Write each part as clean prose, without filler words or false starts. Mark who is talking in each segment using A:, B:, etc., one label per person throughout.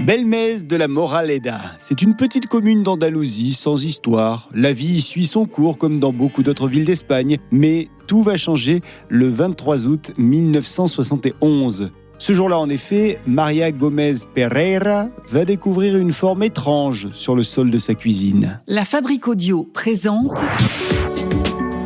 A: Belmez de la Moraleda, c'est une petite commune d'Andalousie sans histoire. La vie y suit son cours comme dans beaucoup d'autres villes d'Espagne, mais tout va changer le 23 août 1971. Ce jour-là, en effet, Maria Gómez Pereira va découvrir une forme étrange sur le sol de sa cuisine.
B: La Fabrique Audio présente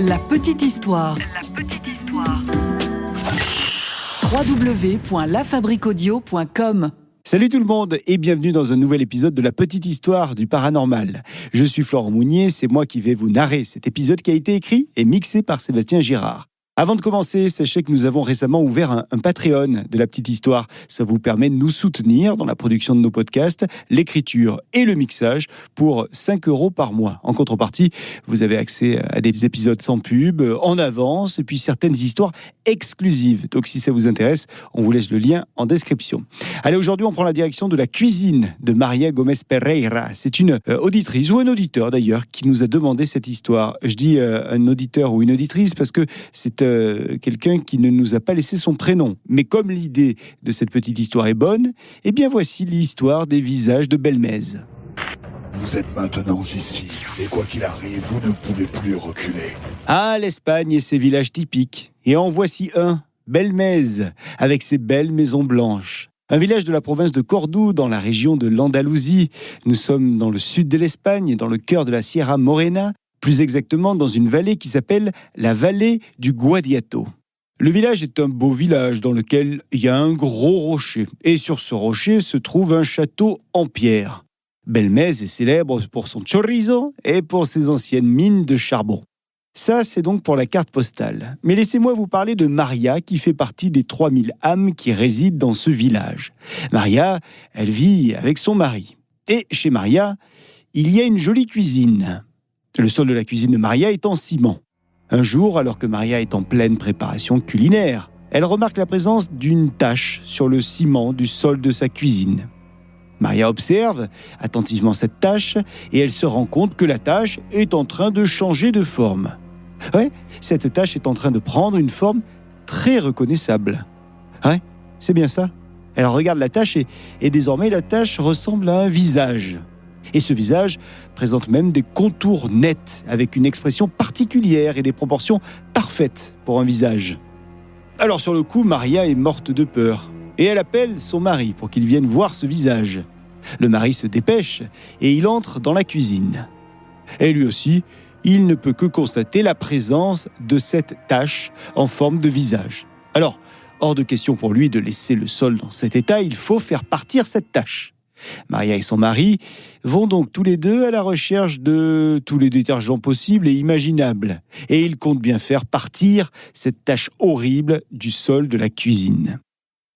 B: La Petite Histoire. www.lafabriqueaudio.com.
A: Salut tout le monde et bienvenue dans un nouvel épisode de La Petite Histoire du Paranormal. Je suis Florent Mounier, c'est moi qui vais vous narrer cet épisode qui a été écrit et mixé par Sébastien Girard. Avant de commencer, sachez que nous avons récemment ouvert un Patreon de La Petite Histoire. Ça vous permet de nous soutenir dans la production de nos podcasts, l'écriture et le mixage pour 5 € par mois. En contrepartie, vous avez accès à des épisodes sans pub, en avance, et puis certaines histoires exclusives. Donc si ça vous intéresse, on vous laisse le lien en description. Allez, aujourd'hui, on prend la direction de la cuisine de Maria Gómez Pereira. C'est une auditrice, ou un auditeur d'ailleurs, qui nous a demandé cette histoire. Je dis un auditeur ou une auditrice parce que c'est quelqu'un qui ne nous a pas laissé son prénom. Mais comme l'idée de cette petite histoire est bonne, eh bien voici l'histoire des visages de Belmez.
C: Vous êtes maintenant ici, et quoi qu'il arrive, vous ne pouvez plus reculer.
A: Ah, l'Espagne et ses villages typiques. Et en voici un, Belmez, avec ses belles maisons blanches. Un village de la province de Cordoue, dans la région de l'Andalousie. Nous sommes dans le sud de l'Espagne, dans le cœur de la Sierra Morena, plus exactement dans une vallée qui s'appelle la vallée du Guadiato. Le village est un beau village dans lequel il y a un gros rocher. Et sur ce rocher se trouve un château en pierre. Belmez est célèbre pour son chorizo et pour ses anciennes mines de charbon. Ça, c'est donc pour la carte postale. Mais laissez-moi vous parler de Maria, qui fait partie des 3000 âmes qui résident dans ce village. Maria, elle vit avec son mari. Et chez Maria, il y a une jolie cuisine. Le sol de la cuisine de Maria est en ciment. Un jour, alors que Maria est en pleine préparation culinaire, elle remarque la présence d'une tache sur le ciment du sol de sa cuisine. Maria observe attentivement cette tache et elle se rend compte que la tache est en train de changer de forme. Ouais, cette tache est en train de prendre une forme très reconnaissable. Ouais, c'est bien ça. Elle regarde la tache et désormais la tache ressemble à un visage. Et ce visage présente même des contours nets, avec une expression particulière et des proportions parfaites pour un visage. Alors sur le coup, Maria est morte de peur, et elle appelle son mari pour qu'il vienne voir ce visage. Le mari se dépêche, et il entre dans la cuisine. Et lui aussi, il ne peut que constater la présence de cette tache en forme de visage. Alors, hors de question pour lui de laisser le sol dans cet état, il faut faire partir cette tache. Maria et son mari vont donc tous les deux à la recherche de tous les détergents possibles et imaginables. Et ils comptent bien faire partir cette tache horrible du sol de la cuisine.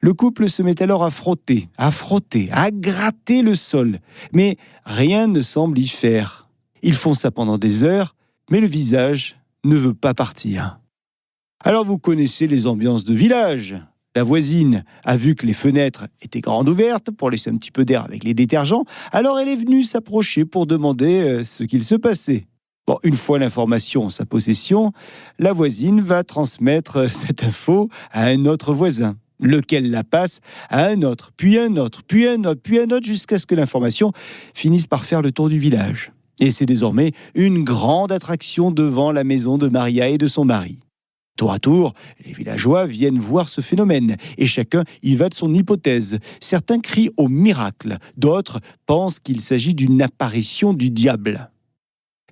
A: Le couple se met alors à frotter, à gratter le sol. Mais rien ne semble y faire. Ils font ça pendant des heures, mais le visage ne veut pas partir. Alors vous connaissez les ambiances de village. La voisine a vu que les fenêtres étaient grandes ouvertes pour laisser un petit peu d'air avec les détergents, alors elle est venue s'approcher pour demander ce qu'il se passait. Bon, une fois l'information en sa possession, la voisine va transmettre cette info à un autre voisin, lequel la passe à un autre, puis un autre, puis un autre, puis un autre, jusqu'à ce que l'information finisse par faire le tour du village. Et c'est désormais une grande attraction devant la maison de Maria et de son mari. Tour à tour, les villageois viennent voir ce phénomène et chacun y va de son hypothèse. Certains crient au miracle, d'autres pensent qu'il s'agit d'une apparition du diable.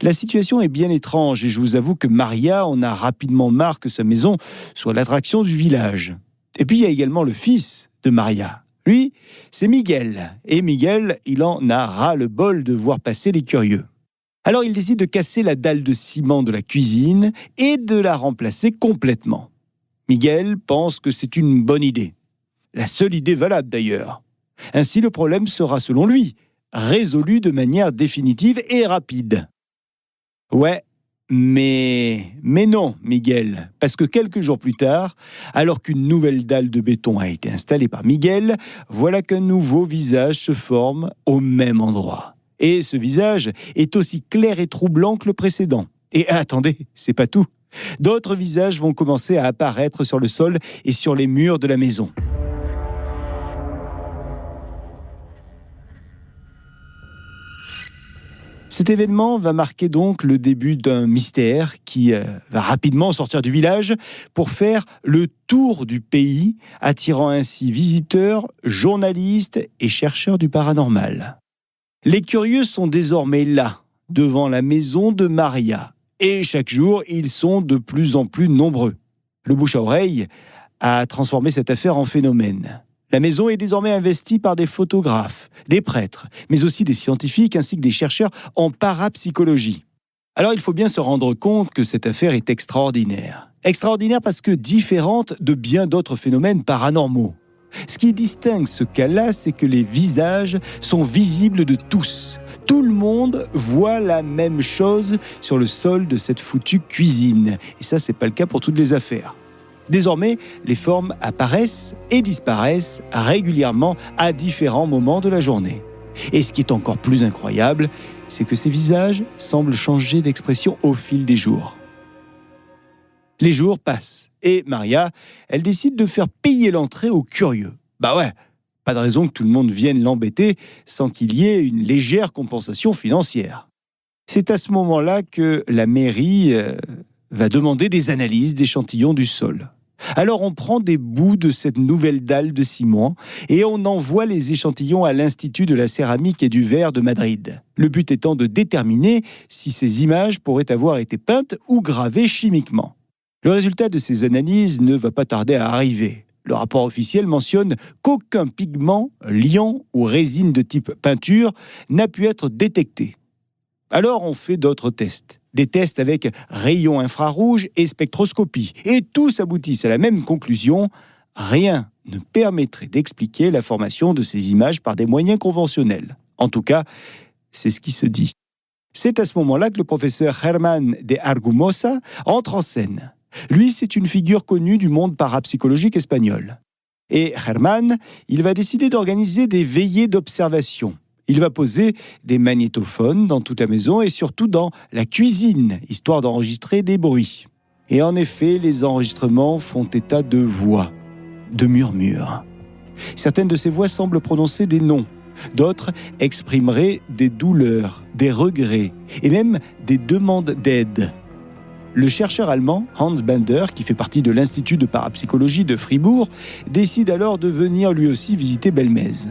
A: La situation est bien étrange et je vous avoue que Maria en a rapidement marre que sa maison soit l'attraction du village. Et puis il y a également le fils de Maria. Lui, c'est Miguel. Et Miguel, il en a ras-le-bol de voir passer les curieux. Alors il décide de casser la dalle de ciment de la cuisine et de la remplacer complètement. Miguel pense que c'est une bonne idée. La seule idée valable d'ailleurs. Ainsi le problème sera, selon lui, résolu de manière définitive et rapide. Ouais, mais non, Miguel, parce que quelques jours plus tard, alors qu'une nouvelle dalle de béton a été installée par Miguel, voilà qu'un nouveau visage se forme au même endroit. Et ce visage est aussi clair et troublant que le précédent. Et attendez, c'est pas tout. D'autres visages vont commencer à apparaître sur le sol et sur les murs de la maison. Cet événement va marquer donc le début d'un mystère qui va rapidement sortir du village pour faire le tour du pays, attirant ainsi visiteurs, journalistes et chercheurs du paranormal. Les curieux sont désormais là, devant la maison de Maria, et chaque jour, ils sont de plus en plus nombreux. Le bouche à oreille a transformé cette affaire en phénomène. La maison est désormais investie par des photographes, des prêtres, mais aussi des scientifiques ainsi que des chercheurs en parapsychologie. Alors il faut bien se rendre compte que cette affaire est extraordinaire. Extraordinaire parce que différente de bien d'autres phénomènes paranormaux. Ce qui distingue ce cas-là, c'est que les visages sont visibles de tous. Tout le monde voit la même chose sur le sol de cette foutue cuisine. Et ça, c'est pas le cas pour toutes les affaires. Désormais, les formes apparaissent et disparaissent régulièrement à différents moments de la journée. Et ce qui est encore plus incroyable, c'est que ces visages semblent changer d'expression au fil des jours. Les jours passent et Maria, elle décide de faire payer l'entrée aux curieux. Bah ouais, pas de raison que tout le monde vienne l'embêter sans qu'il y ait une légère compensation financière. C'est à ce moment-là que la mairie va demander des analyses d'échantillons du sol. Alors on prend des bouts de cette nouvelle dalle de ciment et on envoie les échantillons à l'Institut de la céramique et du verre de Madrid. Le but étant de déterminer si ces images pourraient avoir été peintes ou gravées chimiquement. Le résultat de ces analyses ne va pas tarder à arriver. Le rapport officiel mentionne qu'aucun pigment, liant ou résine de type peinture n'a pu être détecté. Alors on fait d'autres tests. Des tests avec rayons infrarouges et spectroscopie. Et tous aboutissent à la même conclusion. Rien ne permettrait d'expliquer la formation de ces images par des moyens conventionnels. En tout cas, c'est ce qui se dit. C'est à ce moment-là que le professeur Germán de Argumosa entre en scène. Lui, c'est une figure connue du monde parapsychologique espagnol. Et Germán, il va décider d'organiser des veillées d'observation. Il va poser des magnétophones dans toute la maison et surtout dans la cuisine, histoire d'enregistrer des bruits. Et en effet, les enregistrements font état de voix, de murmures. Certaines de ces voix semblent prononcer des noms. D'autres exprimeraient des douleurs, des regrets et même des demandes d'aide. Le chercheur allemand Hans Bender, qui fait partie de l'Institut de parapsychologie de Fribourg, décide alors de venir lui aussi visiter Belmez.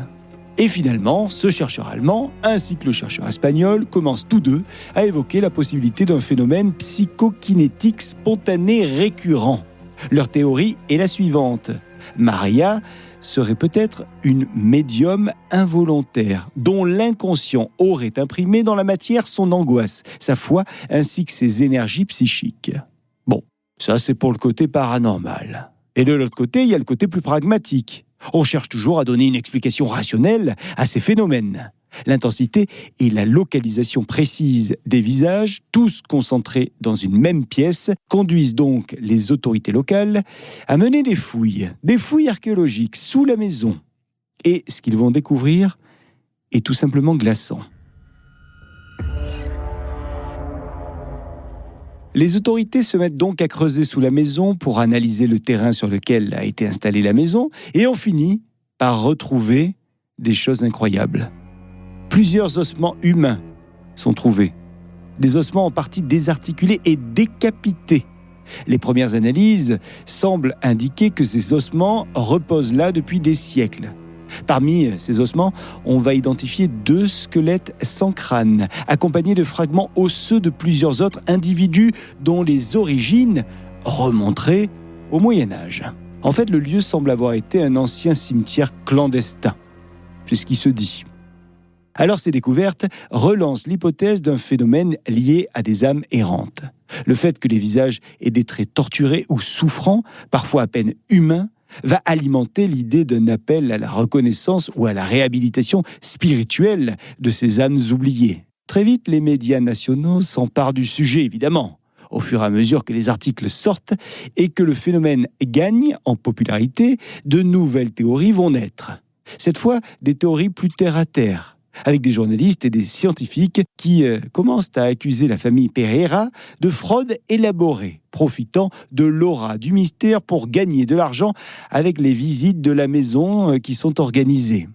A: Et finalement, ce chercheur allemand, ainsi que le chercheur espagnol, commencent tous deux à évoquer la possibilité d'un phénomène psychokinétique spontané récurrent. Leur théorie est la suivante. Maria serait peut-être une médium involontaire, dont l'inconscient aurait imprimé dans la matière son angoisse, sa foi, ainsi que ses énergies psychiques. Bon, ça c'est pour le côté paranormal. Et de l'autre côté, il y a le côté plus pragmatique. On cherche toujours à donner une explication rationnelle à ces phénomènes. L'intensité et la localisation précise des visages, tous concentrés dans une même pièce, conduisent donc les autorités locales à mener des fouilles archéologiques sous la maison. Et ce qu'ils vont découvrir est tout simplement glaçant. Les autorités se mettent donc à creuser sous la maison pour analyser le terrain sur lequel a été installée la maison et on finit par retrouver des choses incroyables. Plusieurs ossements humains sont trouvés. Des ossements en partie désarticulés et décapités. Les premières analyses semblent indiquer que ces ossements reposent là depuis des siècles. Parmi ces ossements, on va identifier 2 squelettes sans crâne, accompagnés de fragments osseux de plusieurs autres individus dont les origines remonteraient au Moyen-Âge. En fait, le lieu semble avoir été un ancien cimetière clandestin. C'est ce qui se dit. Alors ces découvertes relancent l'hypothèse d'un phénomène lié à des âmes errantes. Le fait que les visages aient des traits torturés ou souffrants, parfois à peine humains, va alimenter l'idée d'un appel à la reconnaissance ou à la réhabilitation spirituelle de ces âmes oubliées. Très vite, les médias nationaux s'emparent du sujet, évidemment, au fur et à mesure que les articles sortent et que le phénomène gagne en popularité, de nouvelles théories vont naître. Cette fois, des théories plus terre-à-terre, avec des journalistes et des scientifiques qui commencent à accuser la famille Pereira de fraude élaborée, profitant de l'aura du mystère pour gagner de l'argent avec les visites de la maison qui sont organisées.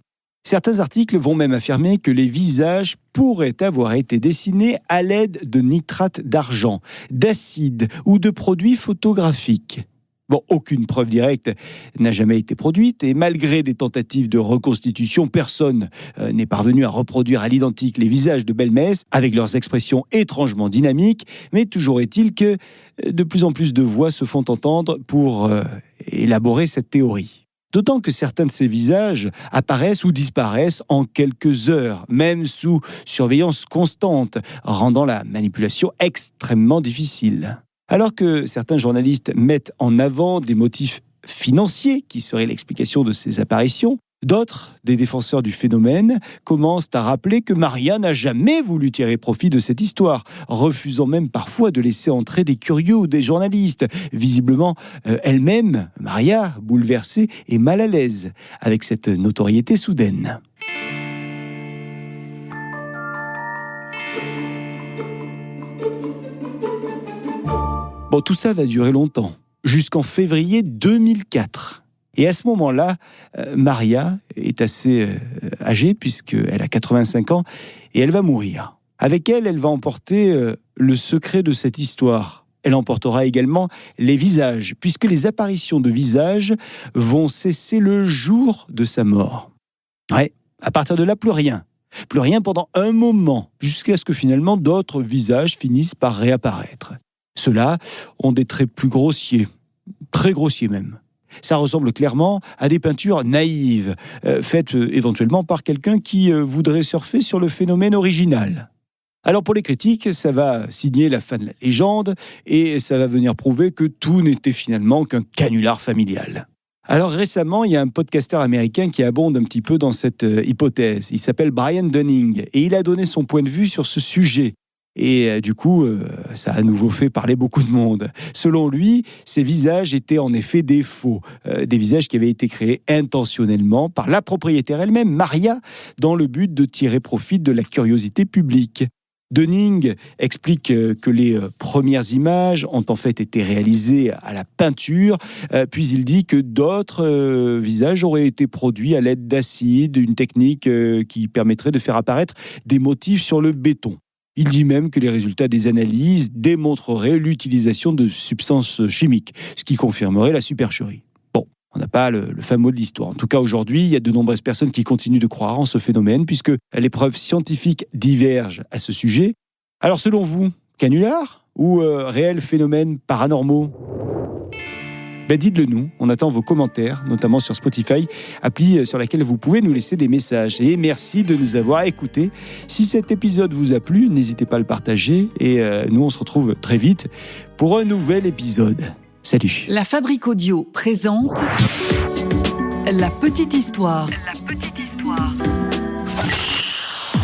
A: Certains articles vont même affirmer que les visages pourraient avoir été dessinés à l'aide de nitrate d'argent, d'acide ou de produits photographiques. Bon, aucune preuve directe n'a jamais été produite et malgré des tentatives de reconstitution, personne n'est parvenu à reproduire à l'identique les visages de Belmez avec leurs expressions étrangement dynamiques. Mais toujours est-il que de plus en plus de voix se font entendre pour élaborer cette théorie. D'autant que certains de ces visages apparaissent ou disparaissent en quelques heures, même sous surveillance constante, rendant la manipulation extrêmement difficile. Alors que certains journalistes mettent en avant des motifs financiers qui seraient l'explication de ces apparitions, d'autres, des défenseurs du phénomène, commencent à rappeler que Maria n'a jamais voulu tirer profit de cette histoire, refusant même parfois de laisser entrer des curieux ou des journalistes. Visiblement, elle-même, Maria, bouleversée et mal à l'aise avec cette notoriété soudaine. Bon, tout ça va durer longtemps, jusqu'en février 2004. Et à ce moment-là, Maria est assez âgée, puisqu'elle a 85 ans, et elle va mourir. Avec elle, elle va emporter le secret de cette histoire. Elle emportera également les visages, puisque les apparitions de visages vont cesser le jour de sa mort. Ouais, à partir de là, plus rien. Plus rien pendant un moment, jusqu'à ce que finalement d'autres visages finissent par réapparaître. Ceux-là ont des traits plus grossiers, très grossiers même. Ça ressemble clairement à des peintures naïves, faites éventuellement par quelqu'un qui voudrait surfer sur le phénomène original. Alors pour les critiques, ça va signer la fin de la légende et ça va venir prouver que tout n'était finalement qu'un canular familial. Alors récemment, il y a un podcasteur américain qui abonde un petit peu dans cette hypothèse. Il s'appelle Brian Dunning et il a donné son point de vue sur ce sujet. Et du coup, ça a à nouveau fait parler beaucoup de monde. Selon lui, ces visages étaient en effet des faux, des visages qui avaient été créés intentionnellement par la propriétaire elle-même, Maria, dans le but de tirer profit de la curiosité publique. Dunning explique que les premières images ont en fait été réalisées à la peinture, puis il dit que d'autres visages auraient été produits à l'aide d'acide, une technique qui permettrait de faire apparaître des motifs sur le béton. Il dit même que les résultats des analyses démontreraient l'utilisation de substances chimiques, ce qui confirmerait la supercherie. Bon, on n'a pas le fin mot de l'histoire. En tout cas, aujourd'hui, il y a de nombreuses personnes qui continuent de croire en ce phénomène, puisque les preuves scientifiques divergent à ce sujet. Alors, selon vous, canular ou réel phénomène paranormaux ? Dites-le nous, on attend vos commentaires, notamment sur Spotify, appli sur laquelle vous pouvez nous laisser des messages. Et merci de nous avoir écoutés. Si cet épisode vous a plu, n'hésitez pas à le partager. Et nous, on se retrouve très vite pour un nouvel épisode. Salut.
B: La Fabrique Audio présente La Petite Histoire. La Petite Histoire.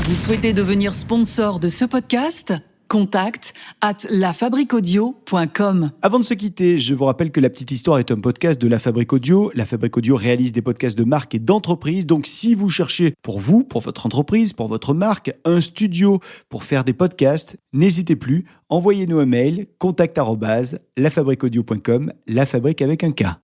B: Vous souhaitez devenir sponsor de ce podcast ? contact@lafabriqueaudio.com.
A: Avant de se quitter, je vous rappelle que La Petite Histoire est un podcast de La Fabrique Audio. La Fabrique Audio réalise des podcasts de marque et d'entreprise. Donc, si vous cherchez pour vous, pour votre entreprise, pour votre marque, un studio pour faire des podcasts, n'hésitez plus. Envoyez-nous un mail, contact@lafabriqueaudio.com, la fabrique avec un K.